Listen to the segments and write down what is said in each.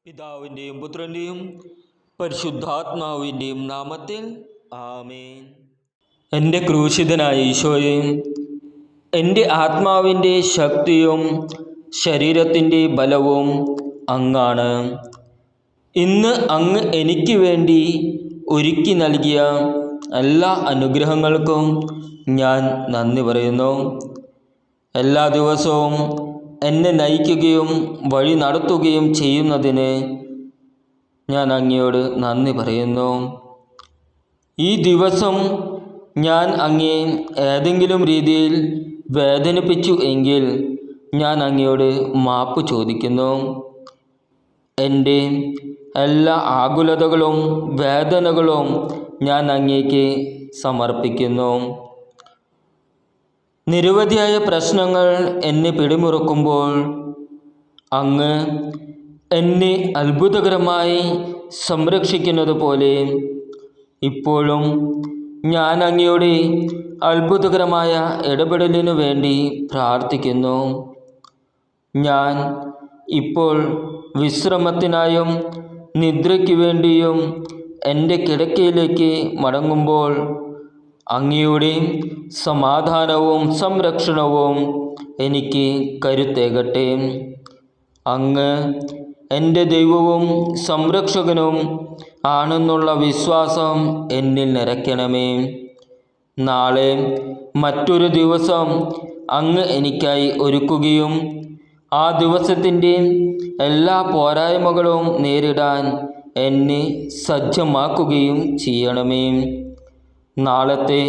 പിതാവിൻ്റെയും പുത്രൻ്റെയും പരിശുദ്ധാത്മാവിൻ്റെയും നാമത്തിൽ ആമേൻ. എൻ്റെ ക്രൂശിതനായ ഈശോയെ, എൻ്റെ ആത്മാവിൻ്റെ ശക്തിയും ശരീരത്തിൻ്റെ ബലവും അങ്ങാണ്. ഇന്ന് അങ്ങ് എനിക്ക് വേണ്ടി ഒരുക്കി നൽകിയ എല്ലാ അനുഗ്രഹങ്ങൾക്കും ഞാൻ നന്ദി പറയുന്നു. എല്ലാ ദിവസവും എന്നെ നയിക്കുകയും വഴി നടത്തുകയും ചെയ്യുന്നതിന് ഞാൻ അങ്ങയോട് നന്ദി പറയുന്നു. ഈ ദിവസം ഞാൻ അങ്ങയെ ഏതെങ്കിലും രീതിയിൽ വേദനിപ്പിച്ചു എങ്കിൽ ഞാൻ അങ്ങയോട് മാപ്പ് ചോദിക്കുന്നു. എൻ്റെ എല്ലാ ആകുലതകളും വേദനകളും ഞാൻ അങ്ങേക്ക് സമർപ്പിക്കുന്നു. നിരവധിയായ പ്രശ്നങ്ങൾ എന്നെ പിടിമുറുക്കുമ്പോൾ അങ്ങ് എന്നെ അത്ഭുതകരമായി സംരക്ഷിക്കുന്നത് പോലെ ഇപ്പോഴും ഞാൻ അങ്ങയുടെ അത്ഭുതകരമായ ഇടപെടലിനു വേണ്ടി പ്രാർത്ഥിക്കുന്നു. ഞാൻ ഇപ്പോൾ വിശ്രമത്തിനായും നിദ്രയ്ക്ക് വേണ്ടിയും എൻ്റെ കിടക്കയിലേക്ക് മടങ്ങുമ്പോൾ അങ്ങയുടെ സമാധാനവും സംരക്ഷണവും എനിക്ക് കരുത്തേകട്ടെ. അങ്ങ് എൻ്റെ ദൈവവും സംരക്ഷകനും ആണെന്നുള്ള വിശ്വാസം എന്നിൽ നിറയ്ക്കണമേ. നാളെ മറ്റൊരു ദിവസം അങ്ങ് എനിക്കായി ഒരുക്കുകയും ആ ദിവസത്തിൻ്റെ എല്ലാ പോരായ്മകളും നേരിടാൻ എന്നെ സജ്ജമാക്കുകയും ചെയ്യണമേ. നാളത്തെ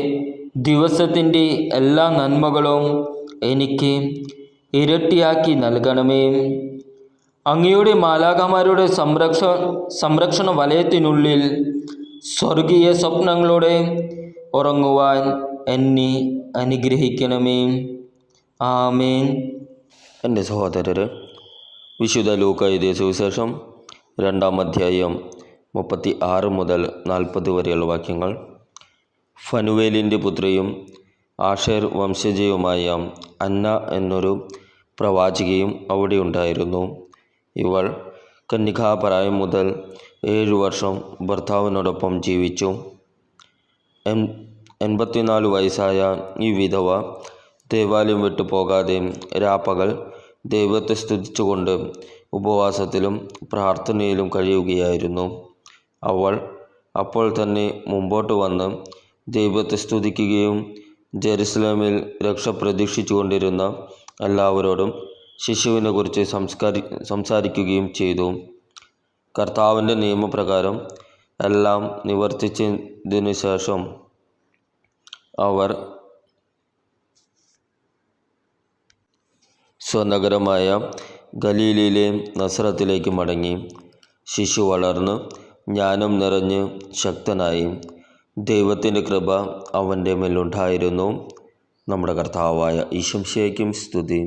ദിവസത്തിൻ്റെ എല്ലാ നന്മകളും എനിക്ക് ഇരട്ടിയാക്കി നൽകണമേ. അങ്ങയുടെ മാലാഖമാരുടെ സംരക്ഷണ വലയത്തിനുള്ളിൽ സ്വർഗീയ സ്വപ്നങ്ങളോടെ ഉറങ്ങുവാൻ എന്നെ അനുഗ്രഹിക്കണമേ. ആമേൻ. എൻ്റെ സഹോദരരെ, വിശുദ്ധ ലൂക്കാ എഴുതിയ സുവിശേഷം 2-ാം അധ്യായം 36 മുതൽ 40 വരെയുള്ള വാക്യങ്ങൾ. ഫനുവേലിൻ്റെ പുത്രിയും ആഷേർ വംശജയുമായ അന്ന എന്നൊരു പ്രവാചികയും അവിടെ ഉണ്ടായിരുന്നു. ഇവൾ കന്യകാപ്രായം മുതൽ 7 വർഷം ഭർത്താവിനോടൊപ്പം ജീവിച്ചു. 84 വയസ്സായ ഈ വിധവ ദേവാലയം വിട്ടു പോകാതെ രാപ്പകൽ ദൈവത്തെ സ്തുതിച്ചുകൊണ്ട് ഉപവാസത്തിലും പ്രാർത്ഥനയിലും കഴിയുകയായിരുന്നു. അവൾ അപ്പോൾ തന്നെ മുമ്പോട്ട് വന്ന് ദൈവത്തെ സ്തുതിക്കുകയും ജെറുസലേമിൽ രക്ഷ പ്രതീക്ഷിച്ചുകൊണ്ടിരുന്ന എല്ലാവരോടും ശിശുവിനെ കുറിച്ച് സംസാരിക്കുകയും ചെയ്തു. കർത്താവിൻ്റെ നിയമപ്രകാരം എല്ലാം നിവർത്തിച്ചതിനു ശേഷം അവർ സ്വനഗരമായ ഗലീലയിലെ നസറത്തിലേക്ക് മടങ്ങി. ശിശു വളർന്ന് ജ്ഞാനം നിറഞ്ഞ് ശക്തനായി. ദൈവത്തിൻ്റെ കൃപ അവൻ്റെ മേലുണ്ടായിരുന്നു. നമ്മുടെ കർത്താവായ ഈശോ മിശിഹായ്ക്കും സ്തുതി.